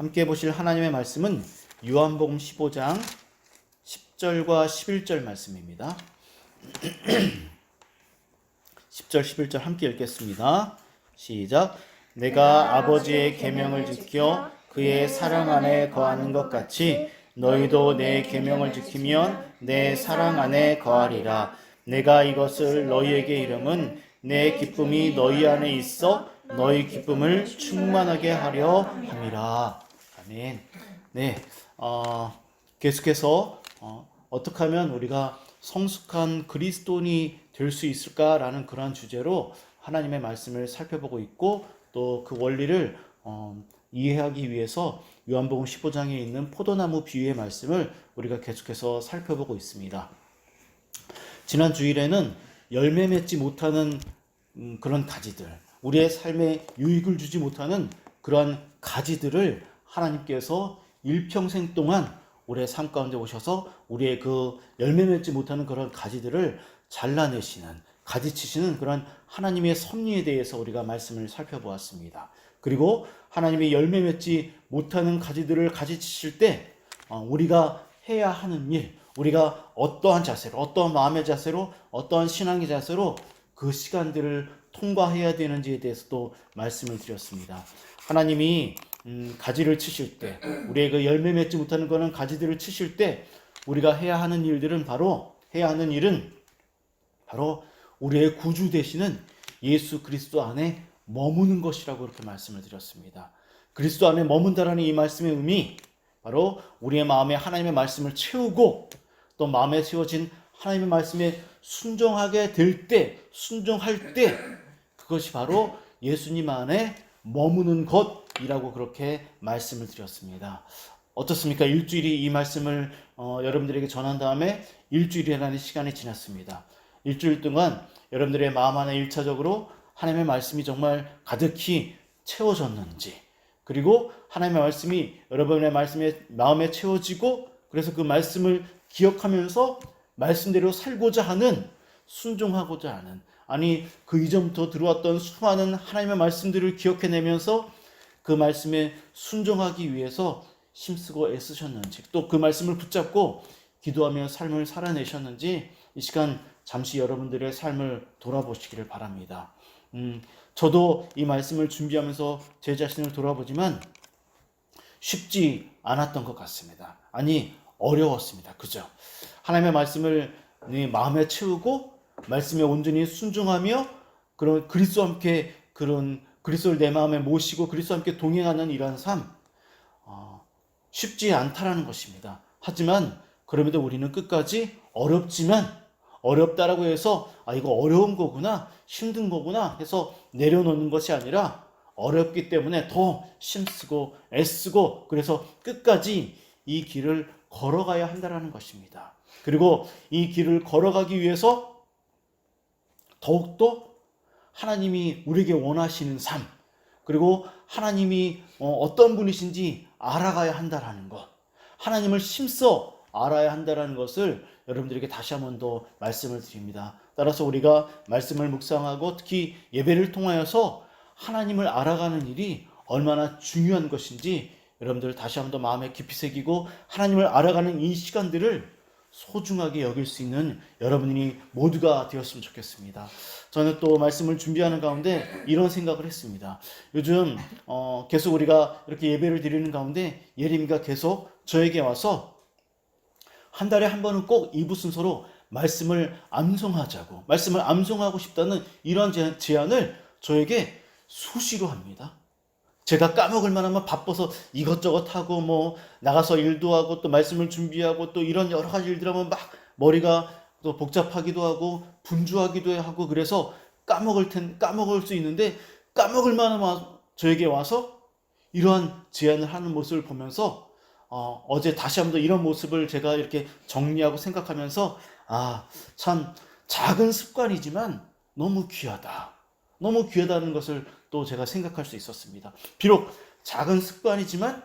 함께 보실 하나님의 말씀은 요한복음 15장 10절과 11절 말씀입니다. 10절 11절 함께 읽겠습니다. 시작. 내가 아버지의 계명을 지켜 그의 사랑 안에 거하는 것 같이 너희도 내 계명을 지키면 내 사랑 안에 거하리라. 내가 이것을 너희에게 이름은 내 기쁨이 너희 안에 있어 너희 기쁨을 충만하게 하려 함이라. 아멘. 네, 계속해서 어떻게 하면 우리가 성숙한 그리스도인이 될 수 있을까라는 그러한 주제로 하나님의 말씀을 살펴보고 있고, 또 그 원리를 이해하기 위해서 요한복음 15장에 있는 포도나무 비유의 말씀을 우리가 계속해서 살펴보고 있습니다. 지난 주일에는 열매 맺지 못하는 그런 가지들, 우리의 삶에 유익을 주지 못하는 그러한 가지들을 하나님께서 일평생 동안 우리의 삶 가운데 오셔서 우리의 그 열매 맺지 못하는 그런 가지들을 잘라내시는, 가지치시는 그런 하나님의 섭리에 대해서 우리가 말씀을 살펴보았습니다. 그리고 하나님의 열매 맺지 못하는 가지들을 가지치실 때 우리가 해야 하는 일, 우리가 어떠한 자세로, 어떠한 마음의 자세로, 어떠한 신앙의 자세로 그 시간들을 통과해야 되는지에 대해서도 말씀을 드렸습니다. 하나님이 가지를 치실 때, 우리의 그 열매 맺지 못하는 거는 가지들을 치실 때 우리가 해야 하는 일은 바로 우리의 구주 되시는 예수 그리스도 안에 머무는 것이라고 그렇게 말씀을 드렸습니다. 그리스도 안에 머문다라는 이 말씀의 의미, 바로 우리의 마음에 하나님의 말씀을 채우고 또 마음에 채워진 하나님의 말씀에 순종하게 될 때, 순종할 때, 그것이 바로 예수님 안에 머무는 것이라고 그렇게 말씀을 드렸습니다. 어떻습니까? 일주일이 이 말씀을 여러분들에게 전한 다음에 일주일이라는 시간이 지났습니다. 일주일 동안 여러분들의 마음 안에 1차적으로 하나님의 말씀이 정말 가득히 채워졌는지, 그리고 하나님의 말씀이 여러분의 마음에 채워지고, 그래서 그 말씀을 기억하면서 말씀대로 살고자 하는, 순종하고자 하는, 아니 그 이전부터 들어왔던 수많은 하나님의 말씀들을 기억해내면서 그 말씀에 순종하기 위해서 힘쓰고 애쓰셨는지, 또 그 말씀을 붙잡고 기도하며 삶을 살아내셨는지, 이 시간 잠시 여러분들의 삶을 돌아보시기를 바랍니다. 저도 이 말씀을 준비하면서 제 자신을 돌아보지만 쉽지 않았던 것 같습니다. 아니, 어려웠습니다. 그죠? 하나님의 말씀을 마음에 채우고 말씀에 온전히 순종하며 그런 그리스도와 함께, 그런 그리스도를 내 마음에 모시고 그리스도와 함께 동행하는 이러한 삶, 쉽지 않다라는 것입니다. 하지만 그럼에도 우리는 끝까지 어렵다라고 해서 이거 어려운 거구나, 힘든 거구나 해서 내려놓는 것이 아니라, 어렵기 때문에 더 힘쓰고 애쓰고 그래서 끝까지 이 길을 걸어가야 한다라는 것입니다. 그리고 이 길을 걸어가기 위해서 더욱더 하나님이 우리에게 원하시는 삶, 그리고 하나님이 어떤 분이신지 알아가야 한다라는 것, 하나님을 힘써 알아야 한다라는 것을 여러분들에게 다시 한 번 더 말씀을 드립니다. 따라서 우리가 말씀을 묵상하고 특히 예배를 통하여서 하나님을 알아가는 일이 얼마나 중요한 것인지 여러분들 다시 한 번 더 마음에 깊이 새기고, 하나님을 알아가는 이 시간들을 소중하게 여길 수 있는 여러분이 모두가 되었으면 좋겠습니다. 저는 또 말씀을 준비하는 가운데 이런 생각을 했습니다. 요즘 계속 우리가 이렇게 예배를 드리는 가운데 예림이가 계속 저에게 와서 한 달에 한 번은 꼭 이부 순서로 말씀을 암송하자고, 말씀을 암송하고 싶다는 이런 제안을 저에게 수시로 합니다. 제가 까먹을 만하면 바빠서 이것저것 하고 나가서 일도 하고 또 말씀을 준비하고 또 이런 여러 가지 일들 하면 막 머리가 또 복잡하기도 하고 분주하기도 하고, 그래서 까먹을 수 있는데, 까먹을 만하면 저에게 와서 이러한 제안을 하는 모습을 보면서 어제 다시 한번 이런 모습을 제가 이렇게 정리하고 생각하면서 참 작은 습관이지만 너무 귀하다는 것을 또 제가 생각할 수 있었습니다. 비록 작은 습관이지만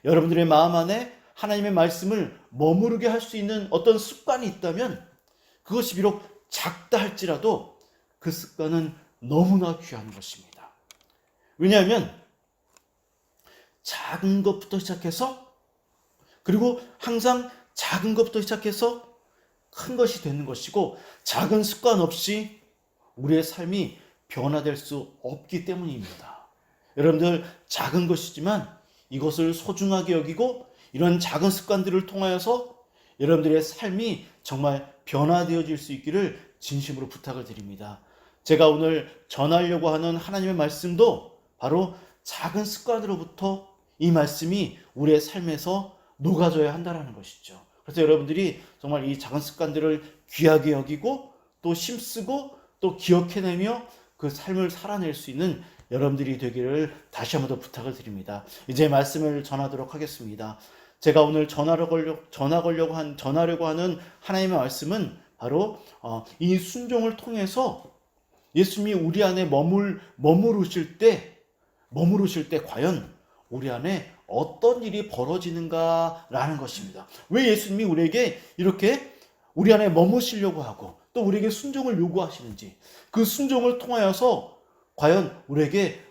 여러분들의 마음 안에 하나님의 말씀을 머무르게 할 수 있는 어떤 습관이 있다면, 그것이 비록 작다 할지라도 그 습관은 너무나 귀한 것입니다. 왜냐하면 작은 것부터 시작해서, 그리고 항상 작은 것부터 시작해서 큰 것이 되는 것이고, 작은 습관 없이 우리의 삶이 변화될 수 없기 때문입니다. 여러분들, 작은 것이지만 이것을 소중하게 여기고 이런 작은 습관들을 통하여서 여러분들의 삶이 정말 변화되어질 수 있기를 진심으로 부탁을 드립니다. 제가 오늘 전하려고 하는 하나님의 말씀도 바로 작은 습관으로부터 이 말씀이 우리의 삶에서 녹아져야 한다는 것이죠. 그래서 여러분들이 정말 이 작은 습관들을 귀하게 여기고 또 힘쓰고 또 기억해내며 그 삶을 살아낼 수 있는 여러분들이 되기를 다시 한번 더 부탁을 드립니다. 이제 말씀을 전하도록 하겠습니다. 제가 오늘 전하려고 하는 하나님의 말씀은 바로 이 순종을 통해서 예수님이 우리 안에 머무르실 때 과연 우리 안에 어떤 일이 벌어지는가라는 것입니다. 왜 예수님이 우리에게 이렇게 우리 안에 머무시려고 하고 또 우리에게 순종을 요구하시는지, 그 순종을 통하여서 과연 우리에게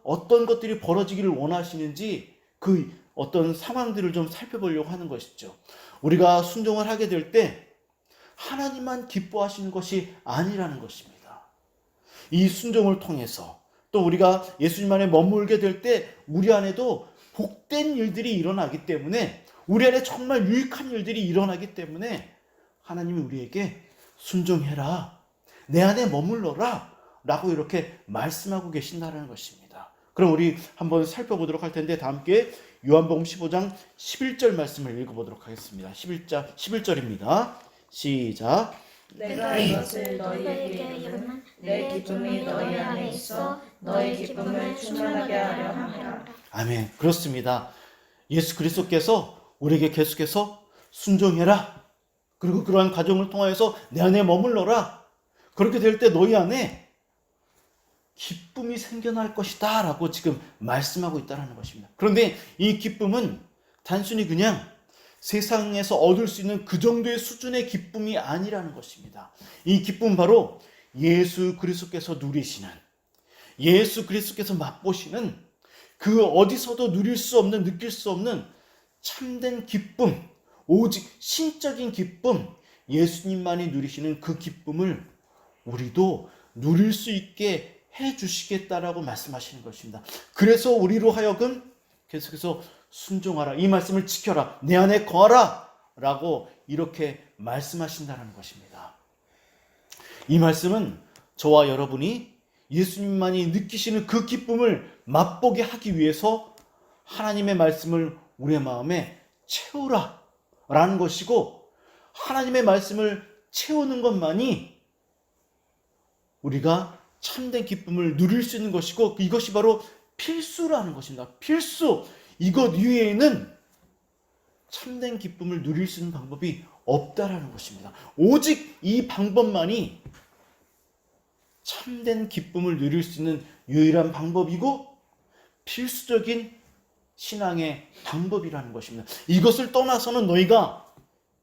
어떤 것들이 벌어지기를 원하시는지 그 어떤 상황들을 좀 살펴보려고 하는 것이죠. 우리가 순종을 하게 될 때 하나님만 기뻐하시는 것이 아니라는 것입니다. 이 순종을 통해서 또 우리가 예수님 안에 머물게 될 때 우리 안에도 복된 일들이 일어나기 때문에, 우리 안에 정말 유익한 일들이 일어나기 때문에 하나님이 우리에게 순종해라, 내 안에 머물러라 라고 이렇게 말씀하고 계신다는 것입니다. 그럼 우리 한번 살펴보도록 할 텐데, 다 함께 요한복음 15장 11절 말씀을 읽어보도록 하겠습니다. 11절입니다. 시작. 내가 이것을 너희에게 이르면 내 기쁨이 너희 안에 있어 너희 기쁨을 충만하게 하려 함이라. 아멘. 그렇습니다. 예수 그리스도께서 우리에게 계속해서 순종해라, 그리고 그러한 과정을 통하여서 내 안에 머물러라, 그렇게 될 때 너희 안에 기쁨이 생겨날 것이다 라고 지금 말씀하고 있다는 것입니다. 그런데 이 기쁨은 단순히 그냥 세상에서 얻을 수 있는 그 정도의 수준의 기쁨이 아니라는 것입니다. 이 기쁨은 바로 예수 그리스도께서 누리시는, 예수 그리스도께서 맛보시는 그 어디서도 느낄 수 없는 참된 기쁨, 오직 신적인 기쁨, 예수님만이 누리시는 그 기쁨을 우리도 누릴 수 있게 해주시겠다라고 말씀하시는 것입니다. 그래서 우리로 하여금 계속해서 순종하라, 이 말씀을 지켜라, 내 안에 거하라 라고 이렇게 말씀하신다는 것입니다. 이 말씀은 저와 여러분이 예수님만이 느끼시는 그 기쁨을 맛보게 하기 위해서 하나님의 말씀을 우리의 마음에 채우라 라는 것이고, 하나님의 말씀을 채우는 것만이 우리가 참된 기쁨을 누릴 수 있는 것이고, 이것이 바로 필수라는 것입니다. 필수. 이것 이외에는 참된 기쁨을 누릴 수 있는 방법이 없다라는 것입니다. 오직 이 방법만이 참된 기쁨을 누릴 수 있는 유일한 방법이고 필수적인 신앙의 방법이라는 것입니다. 이것을 떠나서는 너희가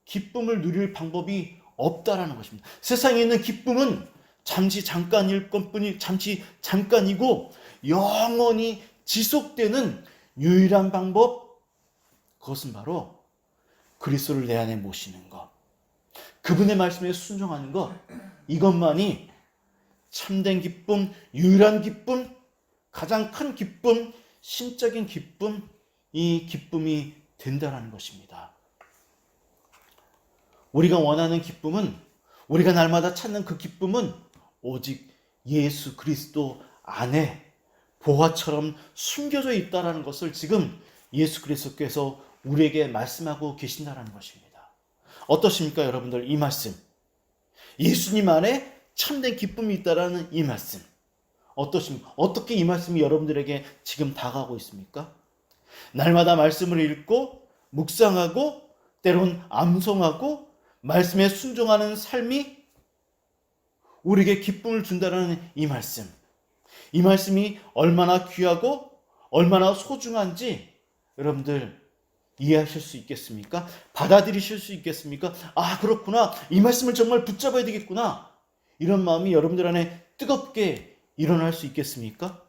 기쁨을 누릴 방법이 없다라는 것입니다. 세상에 있는 기쁨은 잠시 잠깐이고 영원히 지속되는 유일한 방법, 그것은 바로 그리스도를 내 안에 모시는 것, 그분의 말씀에 순종하는 것, 이것만이 참된 기쁨, 유일한 기쁨, 가장 큰 기쁨, 신적인 기쁨, 이 기쁨이 된다는 것입니다. 우리가 원하는 기쁨은, 우리가 날마다 찾는 그 기쁨은 오직 예수 그리스도 안에 보화처럼 숨겨져 있다는 것을 지금 예수 그리스도께서 우리에게 말씀하고 계신다는 것입니다. 어떠십니까 여러분들? 이 말씀, 예수님 안에 참된 기쁨이 있다는 이 말씀 어떠십니까? 어떻게 이 말씀이 여러분들에게 지금 다가오고 있습니까? 날마다 말씀을 읽고 묵상하고 때론 암송하고 말씀에 순종하는 삶이 우리에게 기쁨을 준다는 이 말씀, 이 말씀이 얼마나 귀하고 얼마나 소중한지 여러분들 이해하실 수 있겠습니까? 받아들이실 수 있겠습니까? 아, 그렇구나, 이 말씀을 정말 붙잡아야 되겠구나, 이런 마음이 여러분들 안에 뜨겁게 일어날 수 있겠습니까?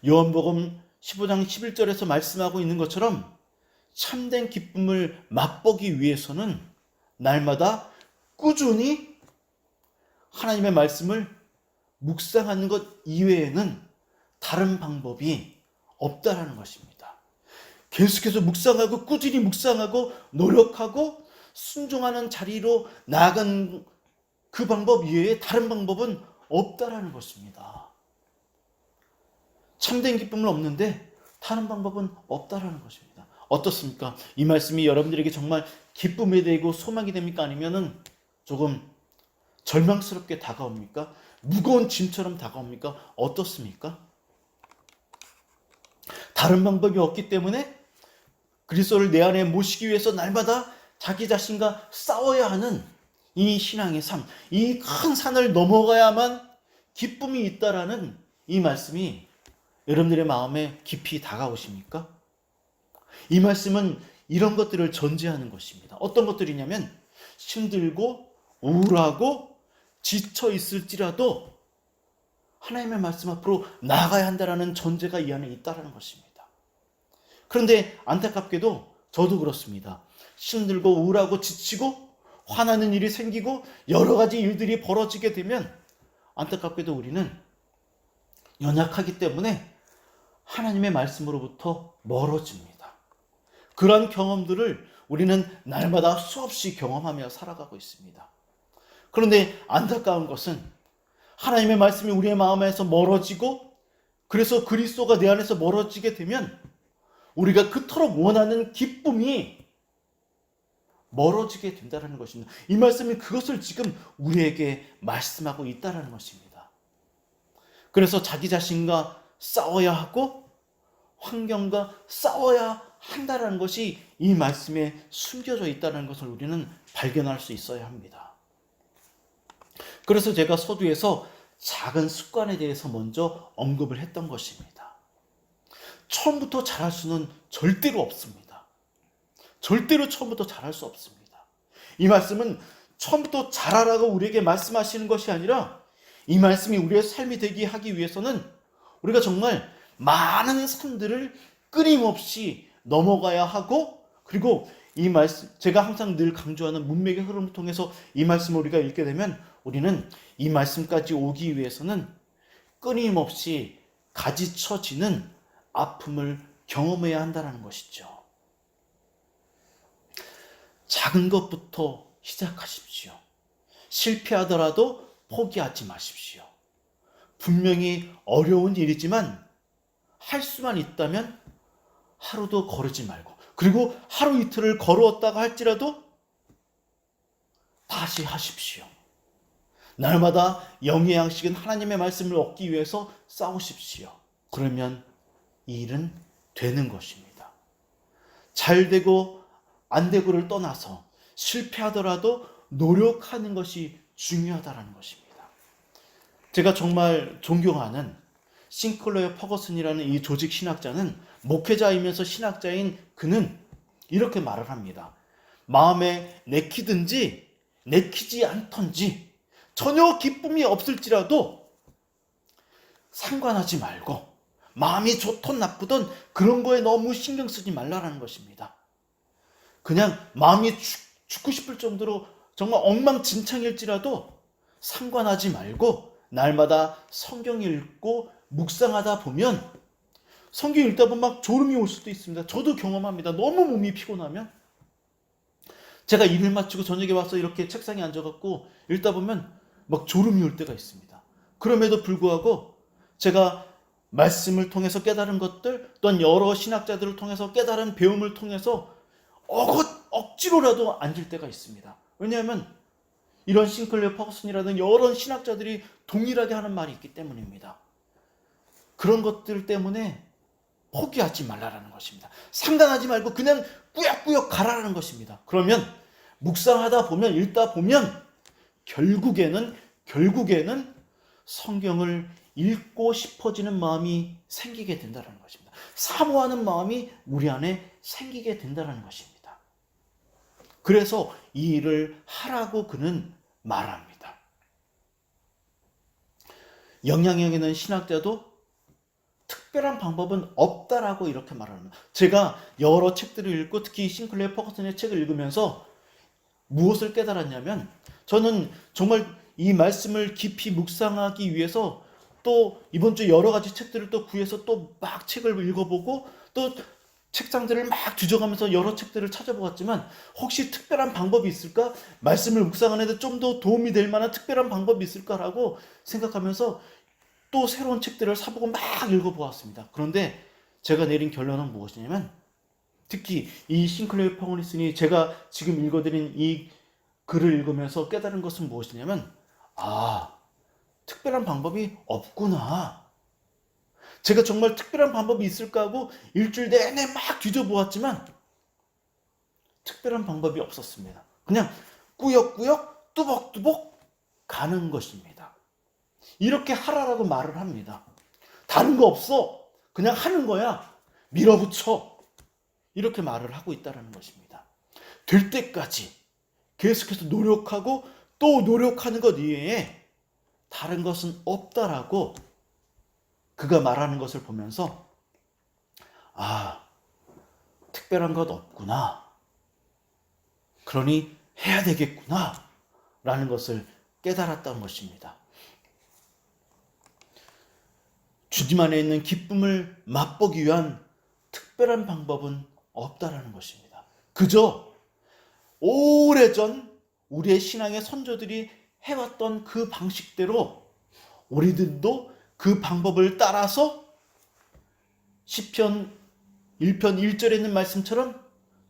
요한복음 15장 11절에서 말씀하고 있는 것처럼 참된 기쁨을 맛보기 위해서는 날마다 꾸준히 하나님의 말씀을 묵상하는 것 이외에는 다른 방법이 없다라는 것입니다. 계속해서 묵상하고 꾸준히 묵상하고 노력하고 순종하는 자리로 나아간 그 방법 이외에 다른 방법은 없다라는 것입니다. 참된 기쁨은 없는데 다른 방법은 없다라는 것입니다. 어떻습니까? 이 말씀이 여러분들에게 정말 기쁨이 되고 소망이 됩니까? 아니면은 조금 절망스럽게 다가옵니까? 무거운 짐처럼 다가옵니까? 어떻습니까? 다른 방법이 없기 때문에 그리스도를 내 안에 모시기 위해서 날마다 자기 자신과 싸워야 하는 이 신앙의 삶, 이 큰 산을 넘어가야만 기쁨이 있다라는 이 말씀이 여러분들의 마음에 깊이 다가오십니까? 이 말씀은 이런 것들을 전제하는 것입니다. 어떤 것들이냐면 힘들고 우울하고 지쳐 있을지라도 하나님의 말씀 앞으로 나아가야 한다는 전제가 이 안에 있다는 것입니다. 그런데 안타깝게도 저도 그렇습니다. 힘들고 우울하고 지치고 화나는 일이 생기고 여러 가지 일들이 벌어지게 되면 안타깝게도 우리는 연약하기 때문에 하나님의 말씀으로부터 멀어집니다. 그런 경험들을 우리는 날마다 수없이 경험하며 살아가고 있습니다. 그런데 안타까운 것은 하나님의 말씀이 우리의 마음에서 멀어지고 그래서 그리스도가 내 안에서 멀어지게 되면 우리가 그토록 원하는 기쁨이 멀어지게 된다는 것입니다. 이 말씀이 그것을 지금 우리에게 말씀하고 있다는 것입니다. 그래서 자기 자신과 싸워야 하고 환경과 싸워야 한다는 것이 이 말씀에 숨겨져 있다는 것을 우리는 발견할 수 있어야 합니다. 그래서 제가 서두에서 작은 습관에 대해서 먼저 언급을 했던 것입니다. 처음부터 잘할 수는 절대로 없습니다. 절대로 처음부터 잘할 수 없습니다. 이 말씀은 처음부터 잘하라고 우리에게 말씀하시는 것이 아니라 이 말씀이 우리의 삶이 되게 하기 위해서는 우리가 정말 많은 산들을 끊임없이 넘어가야 하고 그리고 이 말씀, 제가 항상 늘 강조하는 문맥의 흐름을 통해서 이 말씀을 우리가 읽게 되면 우리는 이 말씀까지 오기 위해서는 끊임없이 가지쳐지는 아픔을 경험해야 한다는 것이죠. 작은 것부터 시작하십시오. 실패하더라도 포기하지 마십시오. 분명히 어려운 일이지만 할 수만 있다면 하루도 거르지 말고 그리고 하루 이틀을 걸어왔다가 할지라도 다시 하십시오. 날마다 영의 양식은 하나님의 말씀을 얻기 위해서 싸우십시오. 그러면 이 일은 되는 것입니다. 잘 되고 안 되고를 떠나서 실패하더라도 노력하는 것이 중요하다는 것입니다. 제가 정말 존경하는 싱클레어 퍼거슨이라는 이 조직 신학자는 목회자이면서 신학자인 그는 이렇게 말을 합니다. 마음에 내키든지 내키지 않던지 전혀 기쁨이 없을지라도 상관하지 말고 마음이 좋든 나쁘든 그런 거에 너무 신경 쓰지 말라라는 것입니다. 그냥 마음이 죽고 싶을 정도로 정말 엉망진창일지라도 상관하지 말고 날마다 성경 읽고 묵상하다 보면 성경 읽다 보면 막 졸음이 올 수도 있습니다. 저도 경험합니다. 너무 몸이 피곤하면 제가 일을 마치고 저녁에 와서 이렇게 책상에 앉아갖고 읽다 보면 막 졸음이 올 때가 있습니다. 그럼에도 불구하고 제가 말씀을 통해서 깨달은 것들 또한 여러 신학자들을 통해서 깨달은 배움을 통해서 억지로라도 앉을 때가 있습니다. 왜냐하면 이런 싱클레어 퍼거슨이라든 여러 신학자들이 동일하게 하는 말이 있기 때문입니다. 그런 것들 때문에 포기하지 말라라는 것입니다. 상관하지 말고 그냥 꾸역꾸역 가라라는 것입니다. 그러면 묵상하다 보면 읽다 보면 결국에는 성경을 읽고 싶어지는 마음이 생기게 된다는 것입니다. 사모하는 마음이 우리 안에 생기게 된다는 것입니다. 그래서 이 일을 하라고 그는 말합니다. 영향력 있는 신학자도 특별한 방법은 없다라고 이렇게 말합니다. 제가 여러 책들을 읽고 특히 싱클레어 퍼거슨의 책을 읽으면서 무엇을 깨달았냐면, 저는 정말 이 말씀을 깊이 묵상하기 위해서 또 이번 주 여러 가지 책들을 또 구해서 또 막 책을 읽어보고 또 책장들을 막 뒤져가면서 여러 책들을 찾아보았지만, 혹시 특별한 방법이 있을까? 말씀을 묵상하는데 좀 더 도움이 될 만한 특별한 방법이 있을까라고 생각하면서 또 새로운 책들을 사보고 막 읽어보았습니다. 그런데 제가 내린 결론은 무엇이냐면, 특히 이 싱클레어 퍼거슨이 제가 지금 읽어드린 이 글을 읽으면서 깨달은 것은 무엇이냐면, 특별한 방법이 없구나. 제가 정말 특별한 방법이 있을까 하고 일주일 내내 막 뒤져보았지만 특별한 방법이 없었습니다. 그냥 꾸역꾸역 뚜벅뚜벅 가는 것입니다. 이렇게 하라라고 말을 합니다. 다른 거 없어. 그냥 하는 거야. 밀어붙여. 이렇게 말을 하고 있다는 것입니다. 될 때까지 계속해서 노력하고 또 노력하는 것 이외에 다른 것은 없다라고 그가 말하는 것을 보면서, 특별한 것 없구나. 그러니 해야 되겠구나. 라는 것을 깨달았던 것입니다. 주님 안에 있는 기쁨을 맛보기 위한 특별한 방법은 없다라는 것입니다. 그저 오래전 우리의 신앙의 선조들이 해왔던 그 방식대로 우리들도 그 방법을 따라서 시편 1편 1절에 있는 말씀처럼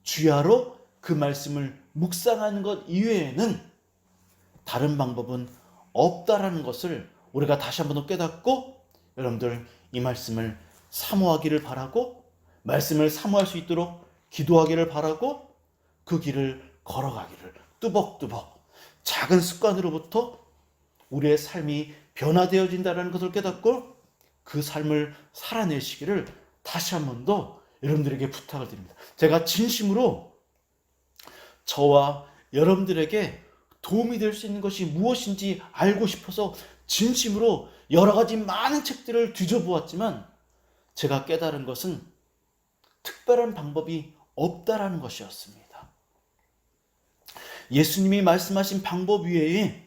주야로 그 말씀을 묵상하는 것 이외에는 다른 방법은 없다라는 것을 우리가 다시 한번 깨닫고, 여러분들 이 말씀을 사모하기를 바라고, 말씀을 사모할 수 있도록 기도하기를 바라고, 그 길을 걸어가기를 뚜벅뚜벅 작은 습관으로부터 우리의 삶이 변화되어진다는 것을 깨닫고 그 삶을 살아내시기를 다시 한 번 더 여러분들에게 부탁을 드립니다. 제가 진심으로 저와 여러분들에게 도움이 될 수 있는 것이 무엇인지 알고 싶어서 진심으로 여러 가지 많은 책들을 뒤져보았지만, 제가 깨달은 것은 특별한 방법이 없다라는 것이었습니다. 예수님이 말씀하신 방법 외에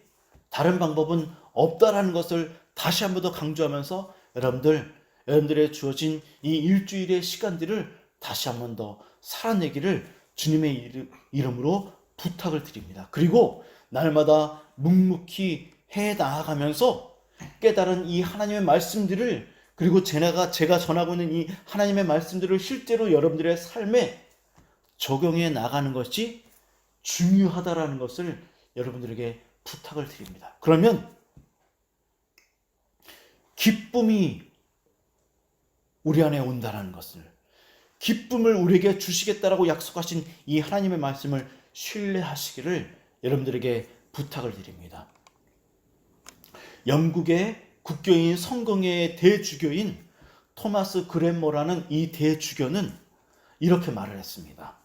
다른 방법은 없다라는 것을 다시 한 번 더 강조하면서 여러분들의 주어진 이 일주일의 시간들을 다시 한 번 더 살아내기를 주님의 이름으로 부탁을 드립니다. 그리고 날마다 묵묵히 해 나아가면서 깨달은 이 하나님의 말씀들을, 그리고 제가 전하고 있는 이 하나님의 말씀들을 실제로 여러분들의 삶에 적용해 나가는 것이 중요하다라는 것을 여러분들에게 부탁을 드립니다. 그러면 기쁨이 우리 안에 온다는 것을, 기쁨을 우리에게 주시겠다라고 약속하신 이 하나님의 말씀을 신뢰하시기를 여러분들에게 부탁을 드립니다. 영국의 국교인 성공회의 대주교인 토마스 그랜모라는 이 대주교는 이렇게 말을 했습니다.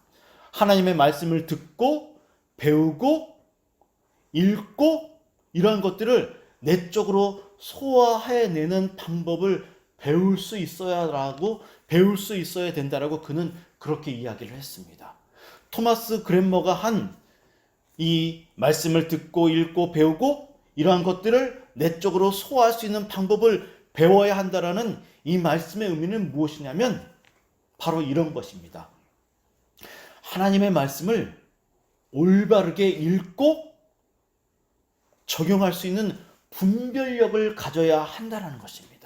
하나님의 말씀을 듣고 배우고 읽고 이러한 것들을 내적으로 소화해내는 방법을 배울 수 있어야 된다라고 그는 그렇게 이야기를 했습니다. 토마스 그랜머가 한 이 말씀을 듣고 읽고 배우고 이러한 것들을 내적으로 소화할 수 있는 방법을 배워야 한다라는 이 말씀의 의미는 무엇이냐면 바로 이런 것입니다. 하나님의 말씀을 올바르게 읽고 적용할 수 있는 분별력을 가져야 한다는 것입니다.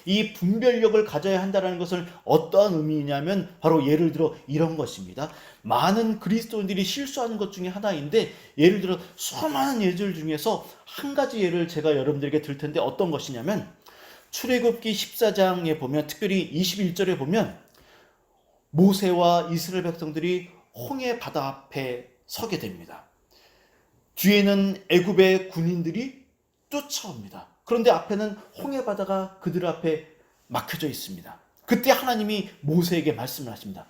이 분별력을 가져야 한다는 것은 어떠한 의미냐면 바로 예를 들어 이런 것입니다. 많은 그리스도인들이 실수하는 것 중에 하나인데, 예를 들어 수많은 예들 중에서 한 가지 예를 제가 여러분들에게 들 텐데 어떤 것이냐면, 출애굽기 14장에 보면 특별히 21절에 보면 모세와 이스라엘 백성들이 홍해 바다 앞에 서게 됩니다. 뒤에는 애굽의 군인들이 쫓아옵니다. 그런데 앞에는 홍해 바다가 그들 앞에 막혀져 있습니다. 그때 하나님이 모세에게 말씀을 하십니다.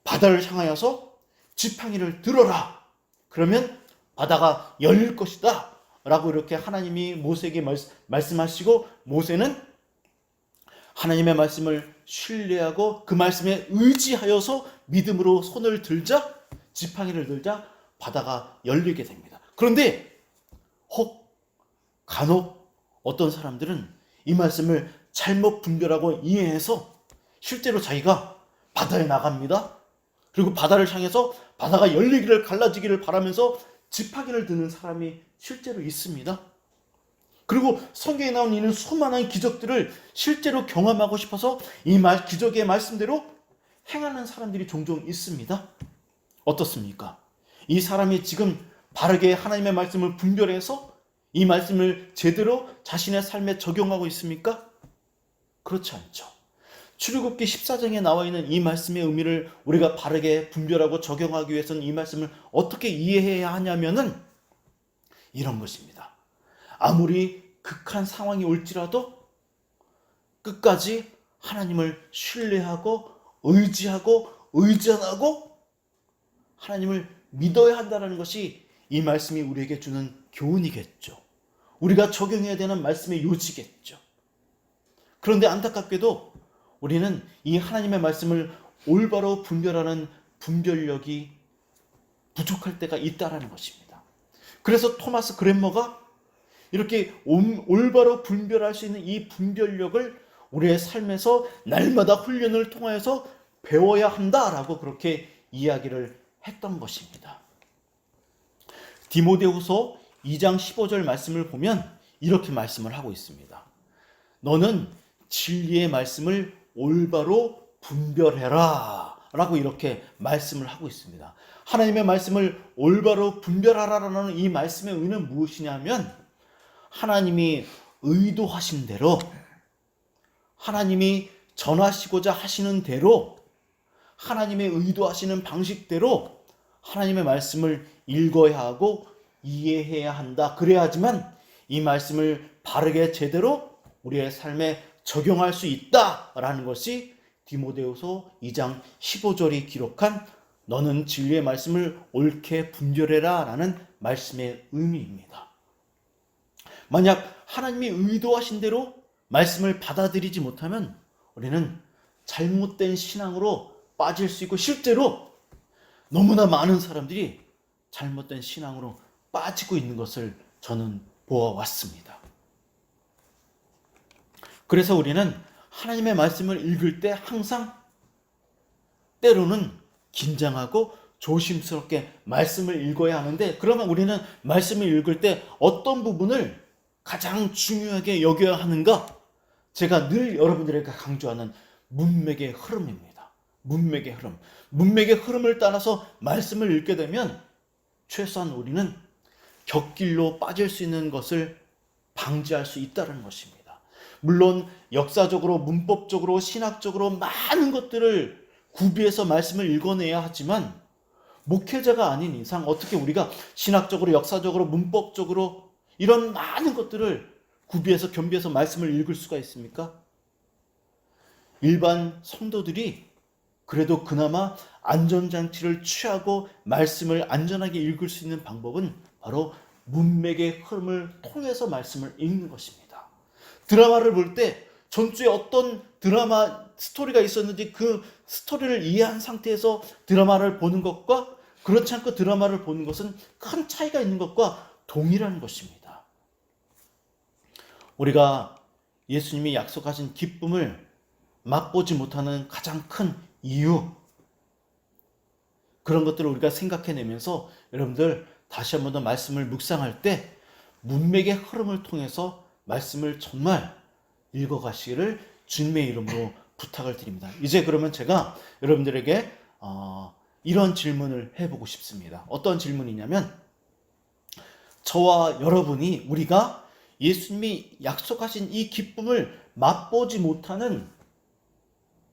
바다를 향하여서 지팡이를 들어라. 그러면 바다가 열릴 것이다. 라고 이렇게 하나님이 모세에게 말씀하시고, 모세는 하나님의 말씀을 신뢰하고 그 말씀에 의지하여서 믿음으로 손을 들자, 지팡이를 들자 바다가 열리게 됩니다. 그런데 혹 간혹 어떤 사람들은 이 말씀을 잘못 분별하고 이해해서 실제로 자기가 바다에 나갑니다. 그리고 바다를 향해서 바다가 열리기를, 갈라지기를 바라면서 지팡이를 드는 사람이 실제로 있습니다. 그리고 성경에 나온 이는 수많은 기적들을 실제로 경험하고 싶어서 이 기적의 말씀대로 행하는 사람들이 종종 있습니다. 어떻습니까? 이 사람이 지금 바르게 하나님의 말씀을 분별해서 이 말씀을 제대로 자신의 삶에 적용하고 있습니까? 그렇지 않죠. 출애굽기 14장에 나와 있는 이 말씀의 의미를 우리가 바르게 분별하고 적용하기 위해서는 이 말씀을 어떻게 이해해야 하냐면은 이런 것입니다. 아무리 극한 상황이 올지라도 끝까지 하나님을 신뢰하고 의지하고 의존하고 하나님을 믿어야 한다는 것이 이 말씀이 우리에게 주는 교훈이겠죠. 우리가 적용해야 되는 말씀의 요지겠죠. 그런데 안타깝게도 우리는 이 하나님의 말씀을 올바로 분별하는 분별력이 부족할 때가 있다라는 것입니다. 그래서 토마스 그랜머가 이렇게 올바로 분별할 수 있는 이 분별력을 우리의 삶에서 날마다 훈련을 통하여서 배워야 한다라고 그렇게 이야기를 했던 것입니다. 디모데후서 2장 15절 말씀을 보면 이렇게 말씀을 하고 있습니다. 너는 진리의 말씀을 올바로 분별해라 라고 이렇게 말씀을 하고 있습니다. 하나님의 말씀을 올바로 분별하라라는 이 말씀의 의미는 무엇이냐면 하나님이 의도하신 대로 하나님이 전하시고자 하시는 대로 하나님의 의도하시는 방식대로 하나님의 말씀을 읽어야 하고 이해해야 한다. 그래야지만 이 말씀을 바르게 제대로 우리의 삶에 적용할 수 있다라는 것이 디모데후서 2장 15절이 기록한 너는 진리의 말씀을 옳게 분별해라 라는 말씀의 의미입니다. 만약 하나님이 의도하신 대로 말씀을 받아들이지 못하면 우리는 잘못된 신앙으로 빠질 수 있고 실제로 너무나 많은 사람들이 잘못된 신앙으로 빠지고 있는 것을 저는 보아왔습니다. 그래서 우리는 하나님의 말씀을 읽을 때 항상 때로는 긴장하고 조심스럽게 말씀을 읽어야 하는데 그러면 우리는 말씀을 읽을 때 어떤 부분을 가장 중요하게 여겨야 하는가? 제가 늘 여러분들에게 강조하는 문맥의 흐름입니다. 문맥의 흐름. 문맥의 흐름을 따라서 말씀을 읽게 되면 최소한 우리는 곁길로 빠질 수 있는 것을 방지할 수 있다는 것입니다. 물론 역사적으로, 문법적으로, 신학적으로 많은 것들을 구비해서 말씀을 읽어내야 하지만 목회자가 아닌 이상 어떻게 우리가 신학적으로, 역사적으로, 문법적으로 이런 많은 것들을 구비해서 겸비해서 말씀을 읽을 수가 있습니까? 일반 성도들이 그래도 그나마 안전장치를 취하고 말씀을 안전하게 읽을 수 있는 방법은 바로 문맥의 흐름을 통해서 말씀을 읽는 것입니다. 드라마를 볼 때 전주에 어떤 드라마 스토리가 있었는지 그 스토리를 이해한 상태에서 드라마를 보는 것과 그렇지 않고 드라마를 보는 것은 큰 차이가 있는 것과 동일한 것입니다. 우리가 예수님이 약속하신 기쁨을 맛보지 못하는 가장 큰 이유, 그런 것들을 우리가 생각해내면서 여러분들 다시 한 번 더 말씀을 묵상할 때 문맥의 흐름을 통해서 말씀을 정말 읽어가시기를 주님의 이름으로 부탁을 드립니다. 이제 그러면 제가 여러분들에게 이런 질문을 해보고 싶습니다. 어떤 질문이냐면 저와 여러분이 우리가 예수님이 약속하신 이 기쁨을 맛보지 못하는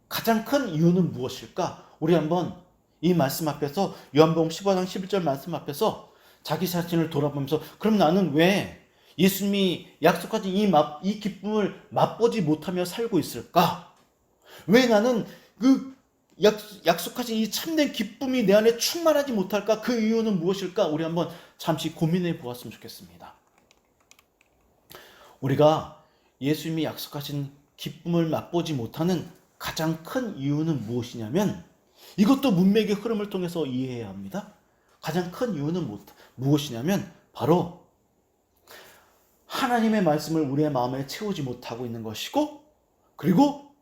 가장 큰 이유는 무엇일까? 우리 한번 이 말씀 앞에서 요한복음 15장 11절 말씀 앞에서 자기 자신을 돌아보면서 그럼 나는 왜 예수님이 약속하신 이 기쁨을 맛보지 못하며 살고 있을까? 왜 나는 그 약속하신 이 참된 기쁨이 내 안에 충만하지 못할까? 그 이유는 무엇일까? 우리 한번 잠시 고민해 보았으면 좋겠습니다. 우리가 예수님이 약속하신 기쁨을 맛보지 못하는 가장 큰 이유는 무엇이냐면, 이것도 문맥의 흐름을 통해서 이해해야 합니다. 가장 큰 이유는 무엇이냐면 바로 하나님의 말씀을 우리의 마음에 채우지 못하고 있는 것이고, 그리고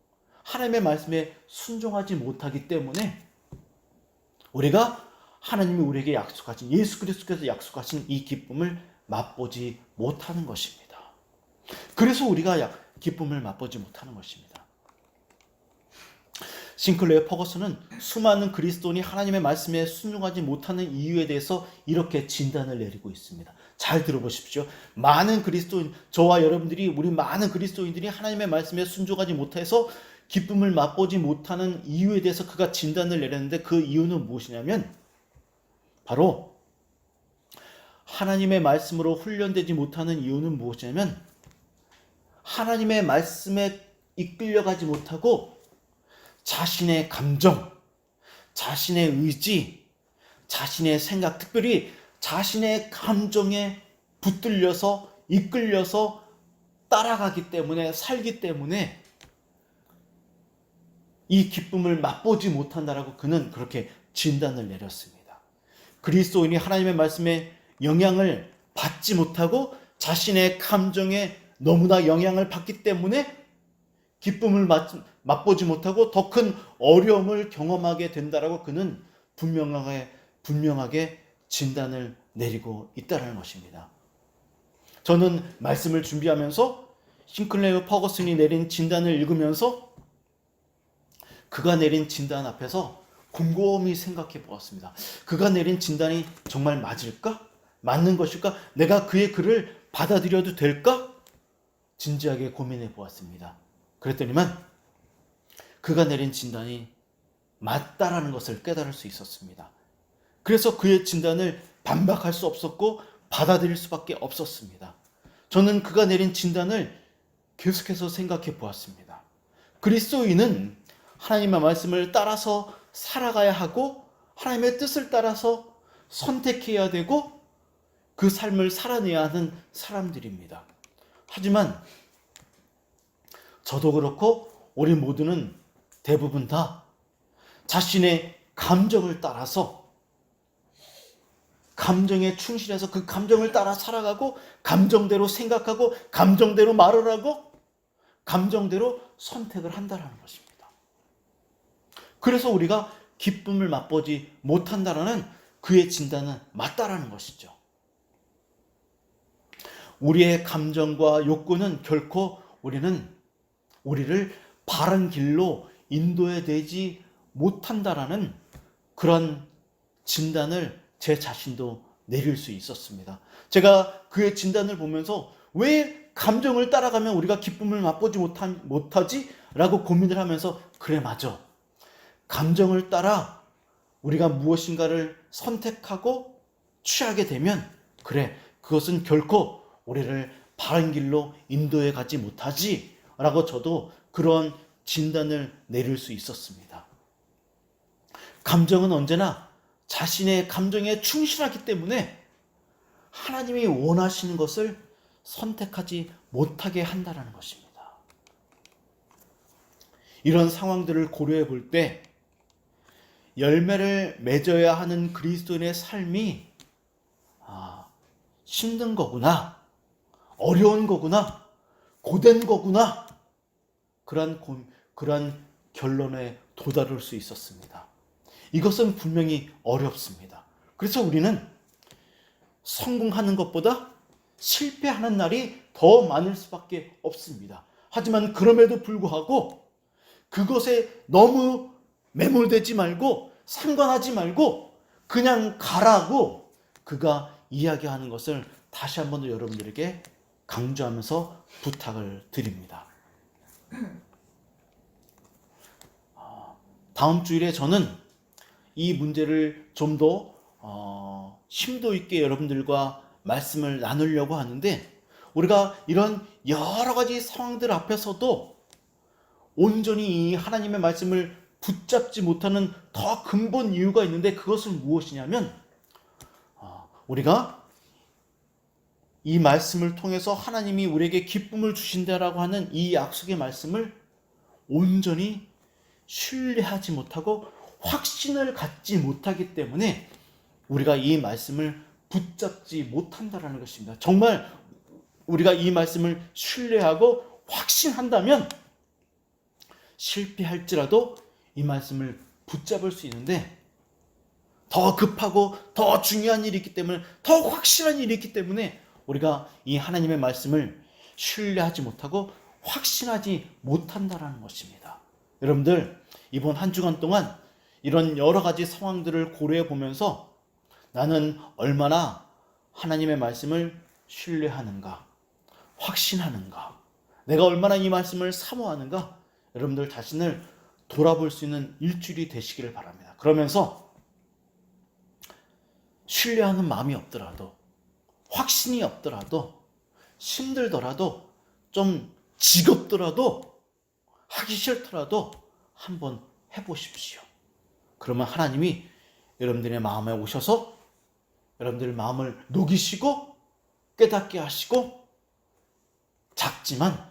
하나님의 말씀에 순종하지 못하기 때문에 우리가 하나님이 우리에게 약속하신, 예수 그리스도께서 약속하신 이 기쁨을 맛보지 못하는 것입니다. 그래서 우리가 기쁨을 맛보지 못하는 것입니다. 싱클레어 퍼거슨은 수많은 그리스도인이 하나님의 말씀에 순종하지 못하는 이유에 대해서 이렇게 진단을 내리고 있습니다. 잘 들어보십시오. 많은 그리스도인, 저와 여러분들이, 우리 많은 그리스도인들이 하나님의 말씀에 순종하지 못해서 기쁨을 맛보지 못하는 이유에 대해서 그가 진단을 내렸는데, 그 이유는 무엇이냐면 바로 하나님의 말씀으로 훈련되지 못하는 이유는 무엇이냐면 하나님의 말씀에 이끌려가지 못하고 자신의 감정, 자신의 의지, 자신의 생각, 특별히 자신의 감정에 붙들려서 이끌려서 따라가기 때문에, 살기 때문에 이 기쁨을 맛보지 못한다라고 그는 그렇게 진단을 내렸습니다. 그리스도인이 하나님의 말씀에 영향을 받지 못하고 자신의 감정에 너무나 영향을 받기 때문에 기쁨을 맛보지 못하고 더 큰 어려움을 경험하게 된다라고 그는 분명하게 진단을 내리고 있다는 것입니다. 저는 말씀을 준비하면서 싱클레어 퍼거슨이 내린 진단을 읽으면서 그가 내린 진단 앞에서 곰곰이 생각해 보았습니다. 그가 내린 진단이 정말 맞을까? 맞는 것일까? 내가 그의 글을 받아들여도 될까? 진지하게 고민해 보았습니다. 그랬더니만 그가 내린 진단이 맞다라는 것을 깨달을 수 있었습니다. 그래서 그의 진단을 반박할 수 없었고 받아들일 수밖에 없었습니다. 저는 그가 내린 진단을 계속해서 생각해 보았습니다. 그리스도인은 하나님의 말씀을 따라서 살아가야 하고 하나님의 뜻을 따라서 선택해야 되고 그 삶을 살아내야 하는 사람들입니다. 하지만 저도 그렇고 우리 모두는 대부분 다 자신의 감정을 따라서, 감정에 충실해서 그 감정을 따라 살아가고 감정대로 생각하고 감정대로 말을 하고 감정대로 선택을 한다는 것입니다. 그래서 우리가 기쁨을 맛보지 못한다는 그의 진단은 맞다라는 것이죠. 우리의 감정과 욕구는 결코 우리를 바른 길로 인도해내지 못한다라는 그런 진단을 제 자신도 내릴 수 있었습니다. 제가 그의 진단을 보면서 왜 감정을 따라가면 우리가 기쁨을 맛보지 못하지? 라고 고민을 하면서 그래, 맞아. 감정을 따라 우리가 무엇인가를 선택하고 취하게 되면 그래, 그것은 결코 우리를 바른 길로 인도해 가지 못하지 라고 저도 그런 진단을 내릴 수 있었습니다. 감정은 언제나 자신의 감정에 충실하기 때문에 하나님이 원하시는 것을 선택하지 못하게 한다는 것입니다. 이런 상황들을 고려해 볼 때 열매를 맺어야 하는 그리스도인의 삶이 힘든 거구나, 어려운 거구나, 고된 거구나, 그러한 결론에 도달할 수 있었습니다. 이것은 분명히 어렵습니다. 그래서 우리는 성공하는 것보다 실패하는 날이 더 많을 수밖에 없습니다. 하지만 그럼에도 불구하고 그것에 너무 매몰되지 말고 상관하지 말고 그냥 가라고 그가 이야기하는 것을 다시 한 번 더 여러분들에게 강조하면서 부탁을 드립니다. 다음 주일에 저는 이 문제를 좀 더 심도 있게 여러분들과 말씀을 나누려고 하는데, 우리가 이런 여러 가지 상황들 앞에서도 온전히 이 하나님의 말씀을 붙잡지 못하는 더 근본 이유가 있는데, 그것은 무엇이냐면 우리가 이 말씀을 통해서 하나님이 우리에게 기쁨을 주신다라고 하는 이 약속의 말씀을 온전히 신뢰하지 못하고 확신을 갖지 못하기 때문에 우리가 이 말씀을 붙잡지 못한다라는 것입니다. 정말 우리가 이 말씀을 신뢰하고 확신한다면 실패할지라도 이 말씀을 붙잡을 수 있는데, 더 급하고 더 중요한 일이 있기 때문에, 더 확실한 일이 있기 때문에 우리가 이 하나님의 말씀을 신뢰하지 못하고 확신하지 못한다라는 것입니다. 여러분들, 이번 한 주간 동안 이런 여러 가지 상황들을 고려해 보면서 나는 얼마나 하나님의 말씀을 신뢰하는가, 확신하는가, 내가 얼마나 이 말씀을 사모하는가, 여러분들 자신을 돌아볼 수 있는 일주일이 되시기를 바랍니다. 그러면서 신뢰하는 마음이 없더라도, 확신이 없더라도, 힘들더라도, 좀 지겹더라도, 하기 싫더라도 한번 해보십시오. 그러면 하나님이 여러분들의 마음에 오셔서 여러분들 마음을 녹이시고 깨닫게 하시고 작지만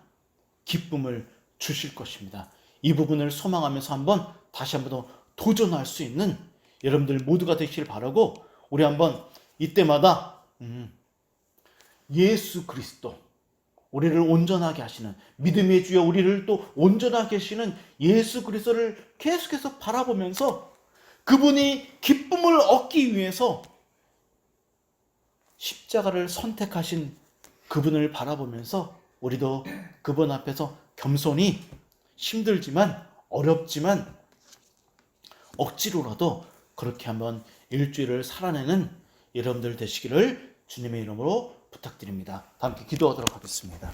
기쁨을 주실 것입니다. 이 부분을 소망하면서 다시 한번 더 도전할 수 있는 여러분들 모두가 되시길 바라고, 우리 한번 이때마다 예수 그리스도, 우리를 온전하게 하시는, 믿음의 주여 우리를 또 온전하게 하시는 예수 그리스도를 계속해서 바라보면서 그분이 기쁨을 얻기 위해서 십자가를 선택하신 그분을 바라보면서 우리도 그분 앞에서 겸손히, 힘들지만 어렵지만 억지로라도 그렇게 한번 일주일을 살아내는 여러분들 되시기를 주님의 이름으로 부탁드립니다. 다 함께 기도하도록 하겠습니다.